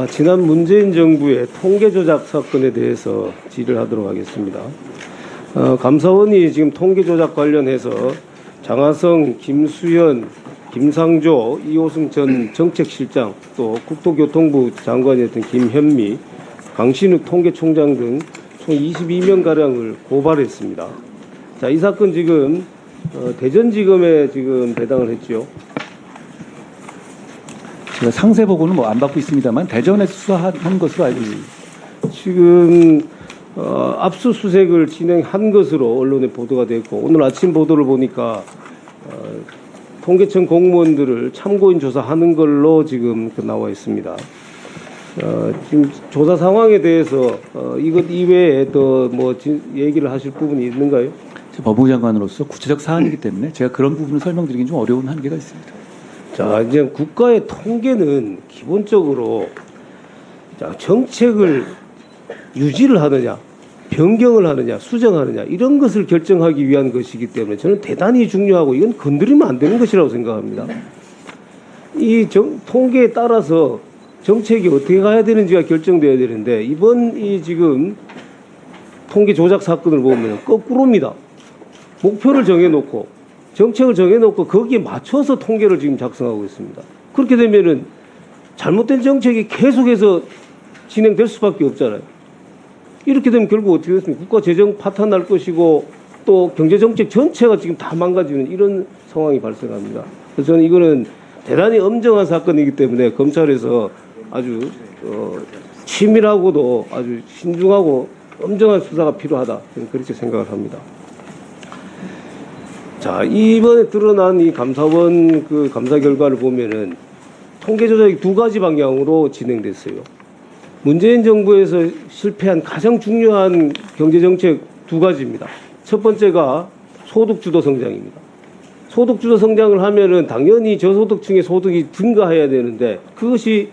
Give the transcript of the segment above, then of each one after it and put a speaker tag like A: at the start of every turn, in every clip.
A: 지난 문재인 정부의 통계 조작 사건에 대해서 질의를 하도록 하겠습니다. 감사원이 지금 통계 조작 관련해서 장하성, 김수현, 김상조, 이호승 전 정책실장, 또 국토교통부 장관이었던 김현미, 강신욱 통계총장 등 총 22명가량을 고발했습니다. 자, 이 사건 지금 대전지검에 지금 배당을 했죠.
B: 제가 상세 보고는 뭐 안 받고 있습니다만 대전에서 수사한 것으로 알고 있습니다.
A: 지금 압수수색을 진행한 것으로 언론에 보도가 됐고, 오늘 아침 보도를 보니까 통계청 공무원들을 참고인 조사하는 걸로 지금 나와 있습니다. 지금 조사 상황에 대해서 이것 이외에 더 뭐 얘기를 하실 부분이 있는가요?
B: 법무부 장관으로서 구체적 사안이기 때문에 제가 그런 부분을 설명드리긴 좀 어려운 한계가 있습니다.
A: 자, 이제 국가의 통계는 기본적으로 정책을 유지를 하느냐, 변경을 하느냐, 수정하느냐 이런 것을 결정하기 위한 것이기 때문에 저는 대단히 중요하고 이건 건드리면 안 되는 것이라고 생각합니다. 이 통계에 따라서 정책이 어떻게 가야 되는지가 결정돼야 되는데 이번 이 지금 통계 조작 사건을 보면 거꾸로입니다. 목표를 정해놓고 정책을 정해놓고 거기에 맞춰서 통계를 지금 작성하고 있습니다. 그렇게 되면은 잘못된 정책이 계속해서 진행될 수밖에 없잖아요. 이렇게 되면 결국 어떻게 됐습니까? 국가 재정 파탄날 것이고 또 경제정책 전체가 지금 다 망가지는 이런 상황이 발생합니다. 그래서 저는 이거는 대단히 엄정한 사건이기 때문에 검찰에서 아주 치밀하고도 아주 신중하고 엄정한 수사가 필요하다. 저는 그렇게 생각을 합니다. 자, 이번에 드러난 이 감사원 그 감사 결과를 보면은 통계 조작이 두 가지 방향으로 진행됐어요. 문재인 정부에서 실패한 가장 중요한 경제정책 두 가지입니다. 첫 번째가 소득주도 성장입니다. 소득주도 성장을 하면은 당연히 저소득층의 소득이 증가해야 되는데 그것이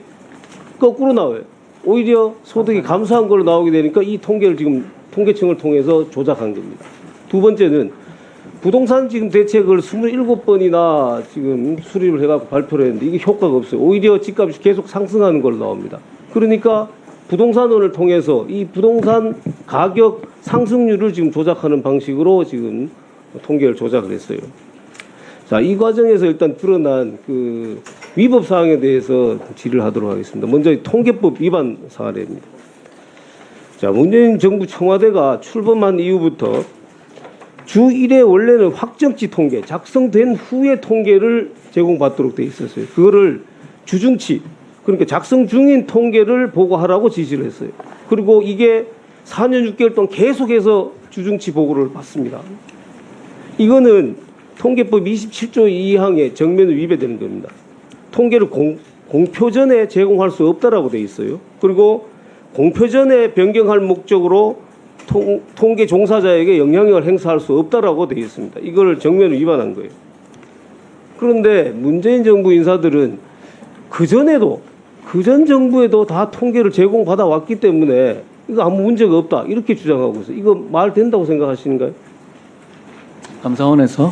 A: 거꾸로 나와요. 오히려 소득이 감소한 걸로 나오게 되니까 이 통계를 지금 통계청을 통해서 조작한 겁니다. 두 번째는 부동산 지금 대책을 27번이나 지금 수립을 해갖고 발표를 했는데 이게 효과가 없어요. 오히려 집값이 계속 상승하는 걸로 나옵니다. 그러니까 부동산원을 통해서 이 부동산 가격 상승률을 지금 조작하는 방식으로 지금 통계를 조작을 했어요. 자, 이 과정에서 일단 드러난 그 위법 사항에 대해서 질의를 하도록 하겠습니다. 먼저 통계법 위반 사례입니다. 자, 문재인 정부 청와대가 출범한 이후부터 주 1회 원래는 확정치 통계, 작성된 후의 통계를 제공받도록 돼 있었어요. 그거를 주중치, 그러니까 작성 중인 통계를 보고하라고 지시를 했어요. 그리고 이게 4년 6개월 동안 계속해서 주중치 보고를 받습니다. 이거는 통계법 27조 2항의 정면을 위배되는 겁니다. 통계를 공표 전에 제공할 수 없다라고 돼 있어요. 그리고 공표 전에 변경할 목적으로 통계 종사자에게 영향력을 행사할 수 없다라고 되어 있습니다. 이걸 정면을 위반한 거예요. 그런데 문재인 정부 인사들은 그전 정부에도 다 통계를 제공받아 왔기 때문에 이거 아무 문제가 없다 이렇게 주장하고 있어요. 이거 말 된다고 생각하시는가요?
B: 감사원에서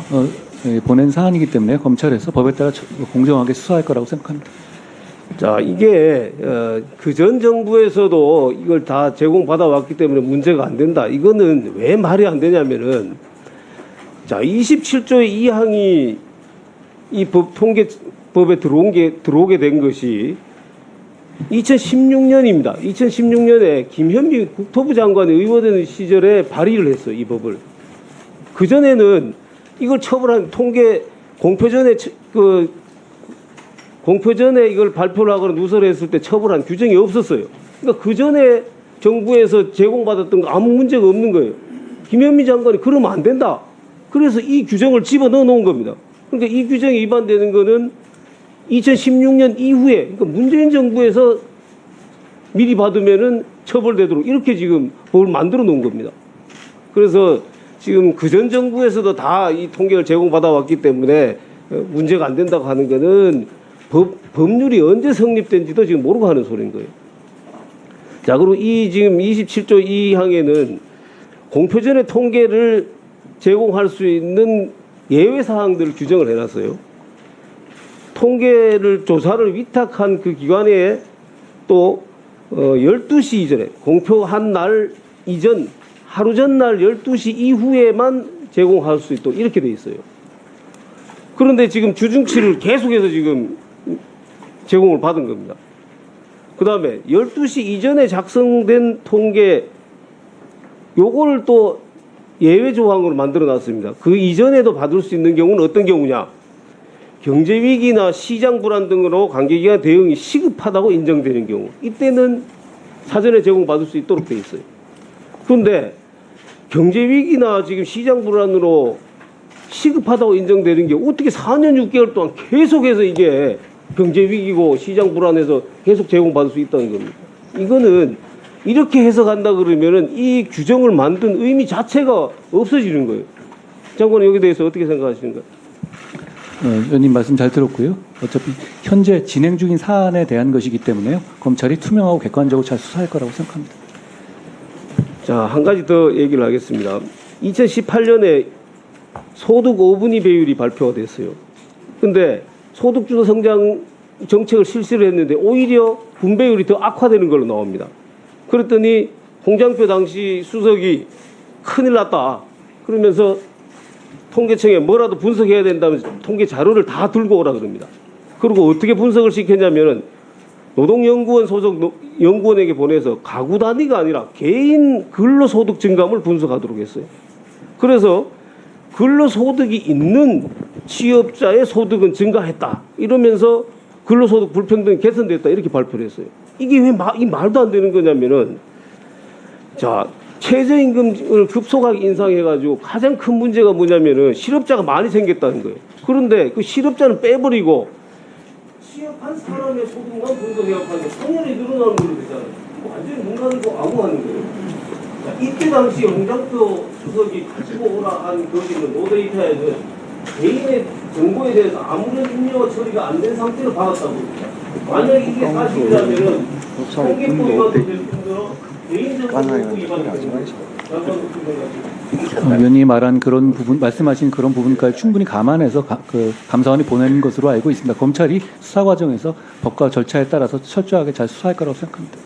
B: 보낸 사안이기 때문에 검찰에서 법에 따라 공정하게 수사할 거라고 생각합니다.
A: 자, 이게 그전 정부에서도 이걸 다 제공받아 왔기 때문에 문제가 안 된다. 이거는 왜 말이 안 되냐면은 자, 27조의 2항이 이 통계법에 들어오게 된 것이 2016년입니다. 2016년에 김현미 국토부 장관이 의원되는 시절에 발의를 했어요. 이 법을. 그전에는 이걸 처벌한 통계 공표 전에 이걸 발표를 하거나 누설을 했을 때 처벌한 규정이 없었어요. 그러니까 그 전에 정부에서 제공받았던 거 아무 문제가 없는 거예요. 김현미 장관이 그러면 안 된다. 그래서 이 규정을 집어넣어 놓은 겁니다. 그러니까 이 규정이 위반되는 거는 2016년 이후에, 그러니까 문재인 정부에서 미리 받으면은 처벌되도록 이렇게 지금 법을 만들어 놓은 겁니다. 그래서 지금 그전 정부에서도 다 이 통계를 제공받아 왔기 때문에 문제가 안 된다고 하는 거는 법률이 언제 성립된지도 지금 모르고 하는 소리인 거예요. 자, 그리고 이 지금 27조 2항에는 공표 전에 통계를 제공할 수 있는 예외 사항들을 규정을 해놨어요. 통계를 조사를 위탁한 그 기관에 또 12시 이전에 공표한 날 이전 하루 전날 12시 이후에만 제공할 수 있도록 이렇게 돼 있어요. 그런데 지금 주중치를 계속해서 지금 제공을 받은 겁니다. 그 다음에 12시 이전에 작성된 통계 요거를 또 예외 조항으로 만들어 놨습니다. 그 이전에도 받을 수 있는 경우는 어떤 경우냐? 경제위기나 시장 불안 등으로 관계기관 대응이 시급하다고 인정되는 경우, 이때는 사전에 제공받을 수 있도록 돼 있어요. 그런데 경제위기나 지금 시장 불안으로 시급하다고 인정되는 게 어떻게 4년 6개월 동안 계속해서 이게 경제위기고 시장 불안해서 계속 제공받을 수 있다는 겁니다. 이거는 이렇게 해석한다 그러면은 이 규정을 만든 의미 자체가 없어지는 거예요. 장관은 여기에 대해서 어떻게 생각하시는가요?
B: 의원님 말씀 잘 들었고요. 어차피 현재 진행 중인 사안에 대한 것이기 때문에요. 검찰이 투명하고 객관적으로 잘 수사할 거라고 생각합니다.
A: 자, 한 가지 더 얘기를 하겠습니다. 2018년에 소득 5분위 배율이 발표가 됐어요. 근데 소득주도 성장 정책을 실시를 했는데 오히려 분배율이 더 악화되는 걸로 나옵니다. 그랬더니 홍장표 당시 수석이 큰일 났다 그러면서 통계청에 뭐라도 분석해야 된다면 통계 자료를 다 들고 오라 그럽니다. 그리고 어떻게 분석을 시켰냐면은 노동연구원 소속 연구원에게 보내서 가구 단위가 아니라 개인 근로소득 증감을 분석하도록 했어요. 그래서 근로소득이 있는 취업자의 소득은 증가했다 이러면서 근로소득 불평등이 개선됐다 이렇게 발표를 했어요. 이게 왜 이 말도 안 되는 거냐면은, 자, 최저임금을 급속하게 인상해가지고 가장 큰 문제가 뭐냐면은 실업자가 많이 생겼다는 거예요. 그런데 그 실업자는 빼버리고 취업한 사람의 소득만 분석해가지고 상연히 늘어나는 걸로 되잖아요. 완전히 눈 가리고 아무하는 거예요. 자, 이때 당시 홍장표 수석이 가지고 오라 한 거기는 노데이터에는 개인의 정보에 대해서 아무런 입력과 처리가 안 된 상태로 받았다고 합니다. 만약에 이게 사실이라면은 통계법 위반도 될 뿐더러 개인정보 위반도 될 뿐더러
B: 의원님이 말한 그런 부분, 말씀하신 그런 부분까지 충분히 감안해서 감사원이 보낸 것으로 알고 있습니다. 검찰이 수사 과정에서 법과 절차에 따라서 철저하게 잘 수사할 거라고 생각합니다.